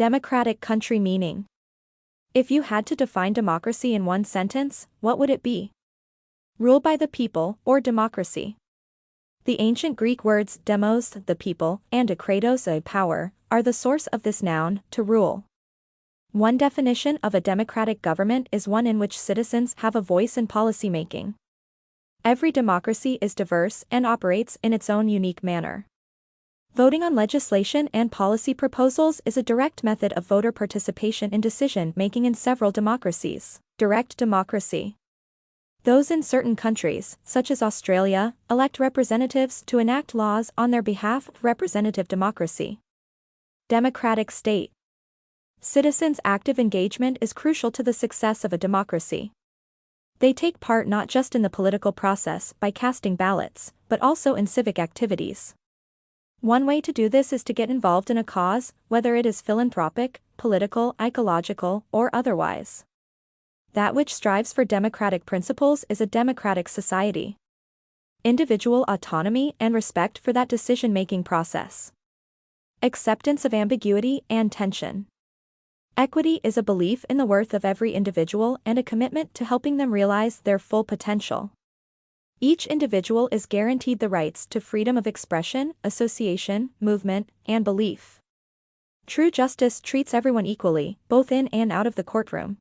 Democratic country meaning. If you had to define democracy in one sentence, what would it be? Rule by the people, or democracy. The ancient Greek words demos, the people, and kratos, a power, are the source of this noun, to rule. One definition of a democratic government is one in which citizens have a voice in policymaking. Every democracy is diverse and operates in its own unique manner. Voting on legislation and policy proposals is a direct method of voter participation in decision-making in several democracies. Direct democracy. Those in certain countries, such as Australia, elect representatives to enact laws on their behalf. Representative democracy. Democratic state. Citizens' active engagement is crucial to the success of a democracy. They take part not just in the political process by casting ballots, but also in civic activities. One way to do this is to get involved in a cause, whether it is philanthropic, political, ecological, or otherwise. That which strives for democratic principles is a democratic society. Individual autonomy and respect for that decision-making process. Acceptance of ambiguity and tension. Equity is a belief in the worth of every individual and a commitment to helping them realize their full potential. Each individual is guaranteed the rights to freedom of expression, association, movement, and belief. True justice treats everyone equally, both in and out of the courtroom.